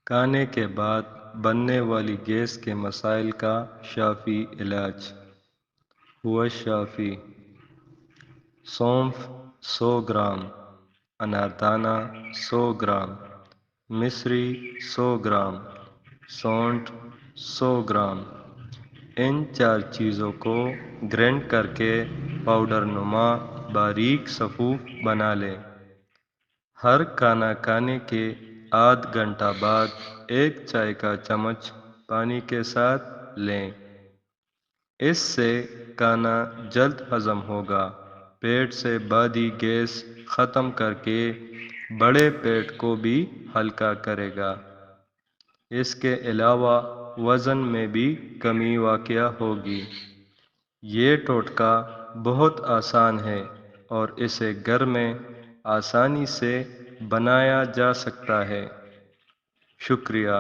کھانے کے بعد بننے والی گیس کے مسائل کا شافی علاج۔ ہوا شافی: سونف 100 گرام، اناردانہ 100 گرام، مصری 100 گرام، سونٹھ 100 گرام۔ ان 4 چیزوں کو گرینڈ کر کے پاؤڈر نما باریک صفوف بنا لیں۔ ہر کھانا کھانے کے آدھ گھنٹہ بعد 1 چائے کا چمچ پانی کے ساتھ لیں۔ اس سے کھانا جلد ہضم ہوگا، پیٹ سے بادی گیس ختم کر کے بڑے پیٹ کو بھی ہلکا کرے گا۔ اس کے علاوہ وزن میں بھی کمی واقع ہوگی۔ یہ ٹوٹکا بہت آسان ہے اور اسے گھر میں آسانی سے بنایا جا سکتا ہے۔ شکریہ۔